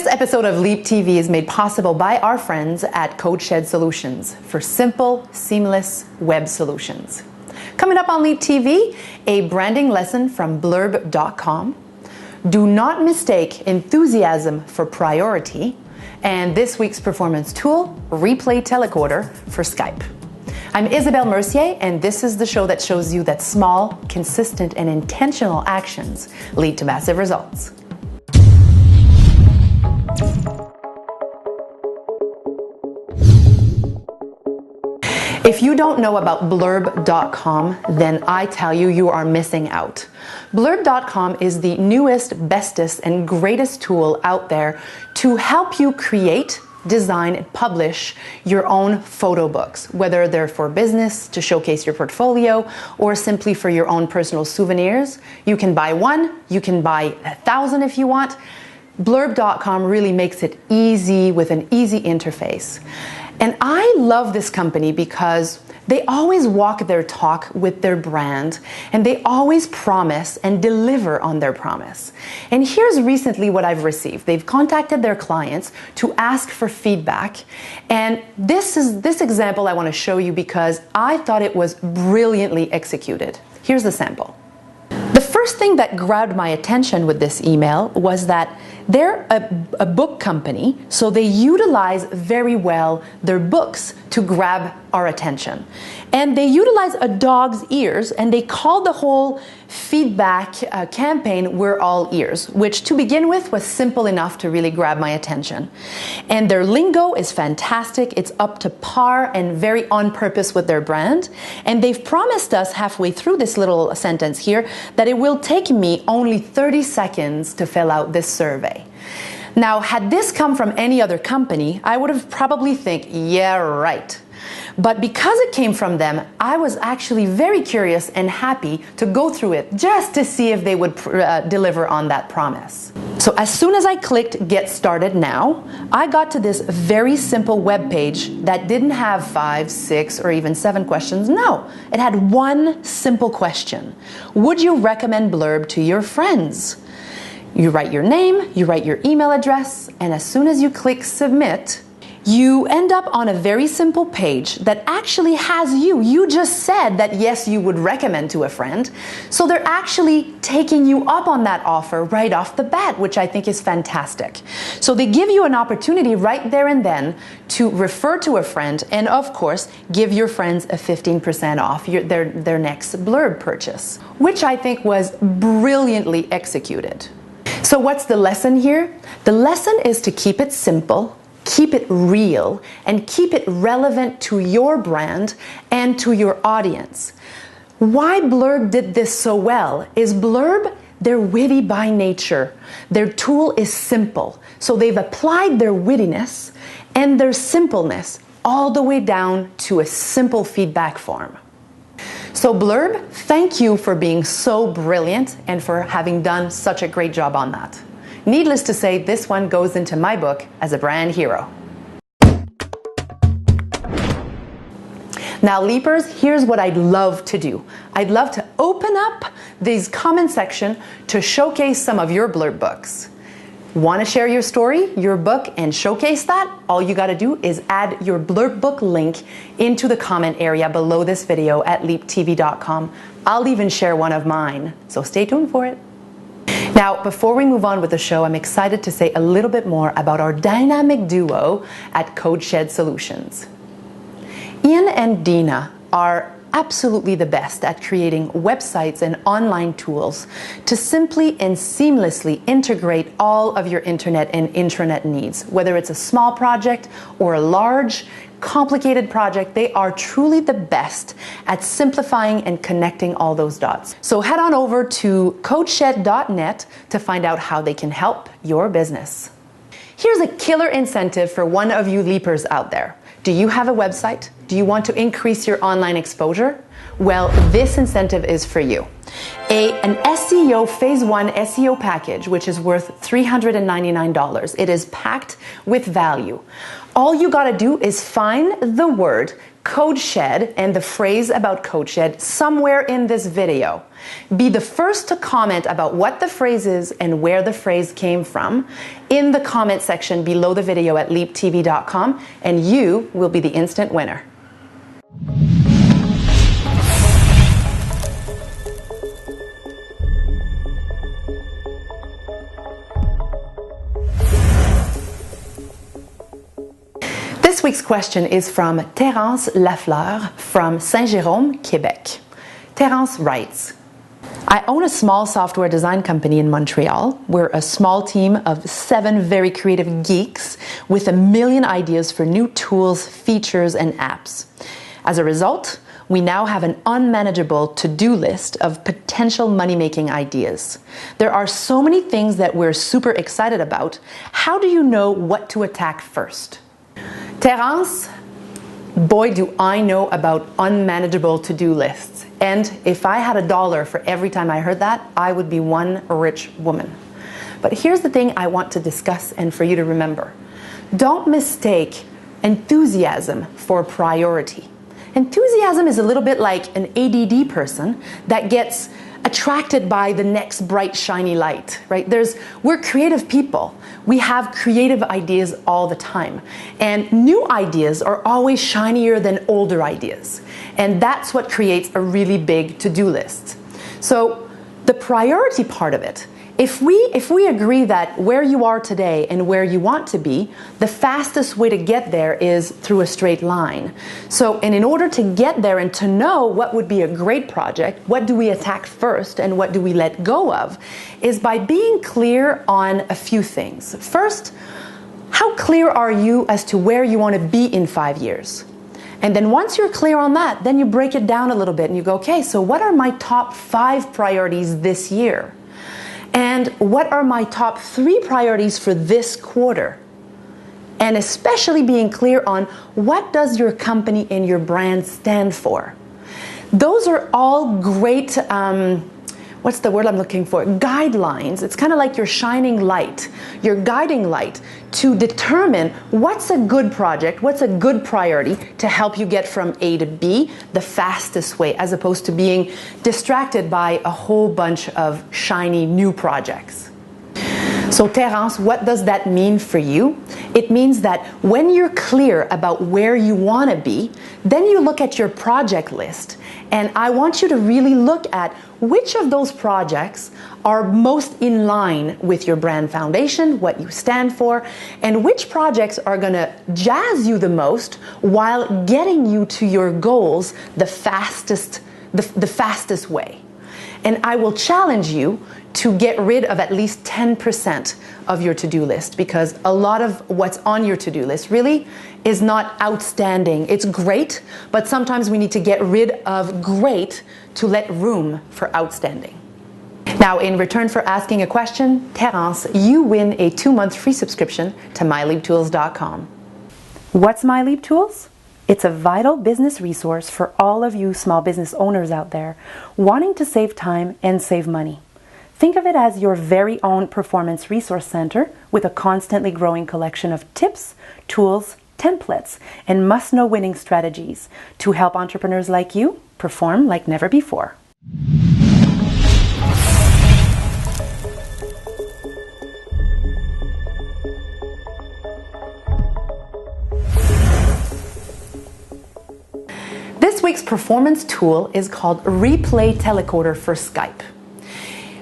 This episode of Leap TV is made possible by our friends at CodeShed Solutions for simple, seamless web solutions. Coming up on Leap TV, a branding lesson from blurb.com. Do not mistake enthusiasm for priority. And this week's performance tool, Replay Telecorder for Skype. I'm Isabelle Mercier, and this is the show that shows you that small, consistent, and intentional actions lead to massive results. If you don't know about blurb.com, then I tell you, you are missing out. Blurb.com is the newest, bestest, and greatest tool out there to help you create, design, and publish your own photo books, whether they're for business, to showcase your portfolio, or simply for your own personal souvenirs. You can buy one, you can buy 1,000 if you want. Blurb.com really makes it easy with an easy interface. And I love this company because they always walk their talk with their brand, and they always promise and deliver on their promise. And here's recently what I've received. They've contacted their clients to ask for feedback. And this example I want to show you because I thought it was brilliantly executed. Here's the sample. The first thing that grabbed my attention with this email was that they're a book company, so they utilize very well their books to grab our attention. And they utilize a dog's ears, and they called the whole feedback campaign We're All Ears, which to begin with was simple enough to really grab my attention. And their lingo is fantastic. It's up to par and very on purpose with their brand. And they've promised us halfway through this little sentence here that it will take me only 30 seconds to fill out this survey. Now, had this come from any other company, I would have probably think, yeah, right. But because it came from them, I was actually very curious and happy to go through it just to see if they would deliver on that promise. So as soon as I clicked Get Started Now, I got to this very simple web page that didn't have 5, 6, or even 7 questions. No, it had one simple question. Would you recommend Blurb to your friends? You write your name, you write your email address, and as soon as you click Submit, you end up on a very simple page that actually has you. You just said that yes, you would recommend to a friend. So they're actually taking you up on that offer right off the bat, which I think is fantastic. So they give you an opportunity right there and then to refer to a friend and, of course, give your friends a 15% off their next Blurb purchase, which I think was brilliantly executed. So what's the lesson here? The lesson is to keep it simple, keep it real, and keep it relevant to your brand and to your audience. Why Blurb did this so well is Blurb, they're witty by nature. Their tool is simple. So they've applied their wittiness and their simpleness all the way down to a simple feedback form. So Blurb, thank you for being so brilliant and for having done such a great job on that. Needless to say, this one goes into my book as a brand hero. Now, Leapers, here's what I'd love to do. I'd love to open up these comment section to showcase some of your Blurb books. Want to share your story, your book, and showcase that? All you got to do is add your Blurb book link into the comment area below this video at leaptv.com. I'll even share one of mine, so stay tuned for it. Now, before we move on with the show, I'm excited to say a little bit more about our dynamic duo at CodeShed Solutions. Ian and Dina are absolutely the best at creating websites and online tools to simply and seamlessly integrate all of your internet and intranet needs. Whether it's a small project or a large, complicated project, they are truly the best at simplifying and connecting all those dots. So head on over to codeshed.net to find out how they can help your business. Here's a killer incentive for one of you leapers out there. Do you have a website? Do you want to increase your online exposure? Well, this incentive is for you. An SEO Phase 1 SEO package, which is worth $399. It is packed with value. All you gotta do is find the word CodeShed and the phrase about CodeShed somewhere in this video. Be the first to comment about what the phrase is and where the phrase came from in the comment section below the video at leaptv.com, and you will be the instant winner. This week's question is from Terence Lafleur from Saint-Jérôme, Quebec. Terence writes, I own a small software design company in Montreal. We're a small team of 7 very creative geeks with a million ideas for new tools, features, and apps. As a result, we now have an unmanageable to-do list of potential money-making ideas. There are so many things that we're super excited about. How do you know what to attack first? Terence, boy do I know about unmanageable to-do lists. And if I had $1 for every time I heard that, I would be one rich woman. But here's the thing I want to discuss and for you to remember. Don't mistake enthusiasm for priority. Enthusiasm is a little bit like an ADD person that gets attracted by the next bright, shiny light, right? We're creative people. We have creative ideas all the time. And new ideas are always shinier than older ideas. And that's what creates a really big to-do list. So the priority part of it, if we agree that where you are today and where you want to be, the fastest way to get there is through a straight line. So, and in order to get there and to know what would be a great project, what do we attack first and what do we let go of, is by being clear on a few things. First, how clear are you as to where you want to be in 5 years? And then once you're clear on that, then you break it down a little bit and you go, okay, so what are my top 5 priorities this year? And what are my top 3 priorities for this quarter? And especially being clear on what does your company and your brand stand for? Those are all great, what's the word I'm looking for? Guidelines. It's kind of like your shining light, your guiding light to determine what's a good project, what's a good priority to help you get from A to B the fastest way, as opposed to being distracted by a whole bunch of shiny new projects. So Terence, what does that mean for you? It means that when you're clear about where you want to be, then you look at your project list. And I want you to really look at which of those projects are most in line with your brand foundation, what you stand for, and which projects are going to jazz you the most while getting you to your goals the fastest way. And I will challenge you to get rid of at least 10% of your to-do list, because a lot of what's on your to-do list really is not outstanding. It's great, but sometimes we need to get rid of great to let room for outstanding. Now, in return for asking a question, Terence, you win a 2-month free subscription to MyLeapTools.com. What's MyLeapTools? It's a vital business resource for all of you small business owners out there wanting to save time and save money. Think of it as your very own performance resource center with a constantly growing collection of tips, tools, templates, and must-know winning strategies to help entrepreneurs like you perform like never before. This week's performance tool is called Replay Telecoder for Skype.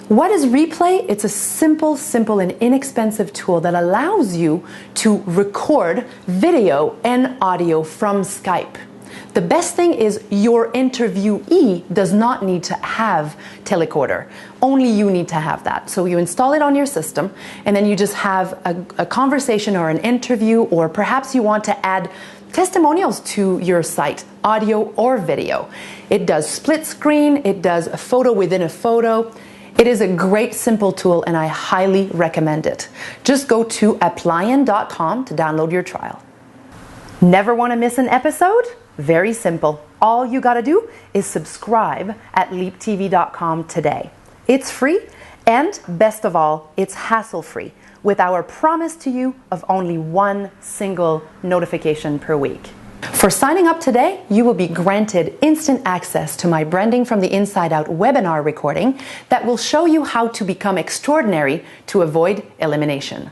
What is Replay? It's a simple and inexpensive tool that allows you to record video and audio from Skype. The best thing is your interviewee does not need to have telecoder. Only you need to have that. So you install it on your system, and then you just have a conversation or an interview, or perhaps you want to add testimonials to your site, audio or video. It does split screen, it does a photo within a photo. It is a great simple tool and I highly recommend it. Just go to Applyon.com to download your trial. Never want to miss an episode? Very simple. All you got to do is subscribe at leaptv.com today. It's free, and best of all, it's hassle-free, with our promise to you of only 1 single notification per week. For signing up today, you will be granted instant access to my Branding from the Inside Out webinar recording that will show you how to become extraordinary to avoid elimination.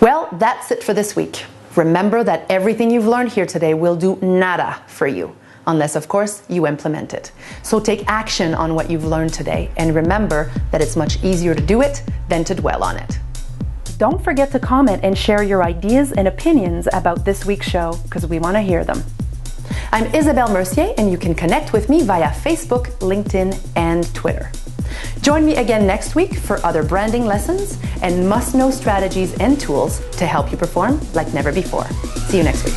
Well, that's it for this week. Remember that everything you've learned here today will do nada for you, unless, of course, you implement it. So take action on what you've learned today, and remember that it's much easier to do it than to dwell on it. Don't forget to comment and share your ideas and opinions about this week's show, because we want to hear them. I'm Isabelle Mercier, and you can connect with me via Facebook, LinkedIn, and Twitter. Join me again next week for other branding lessons and must-know strategies and tools to help you perform like never before. See you next week.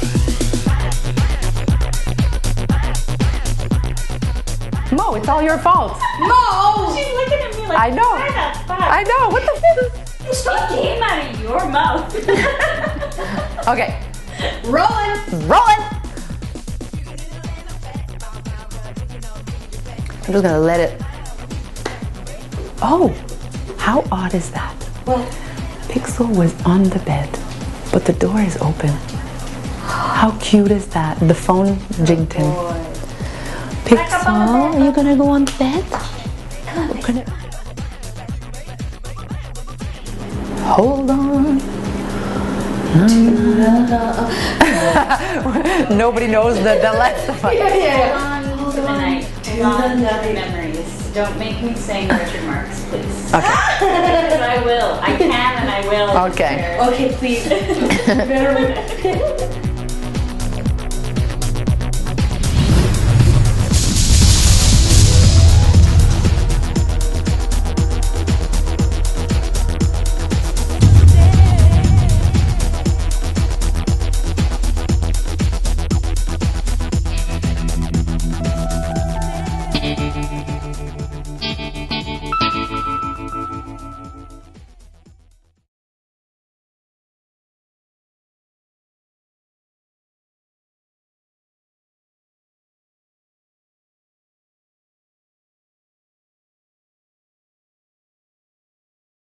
Mo, it's all your fault. Mo! She's looking at me like, I know. I know. What the She came out of your mouth. Okay. Rolling. Rolling. I'm just gonna let it. Oh, how odd is that? What? Pixel was on the bed, but the door is open. How cute is that? The phone jigged him. Pixel, are you gonna go on the bed? We're gonna... Hold on. Nobody knows the last one. Hold on to the memories. Don't make me sing Richard Marx, please. Okay. Because I will. I can and I will. Okay. Okay, please.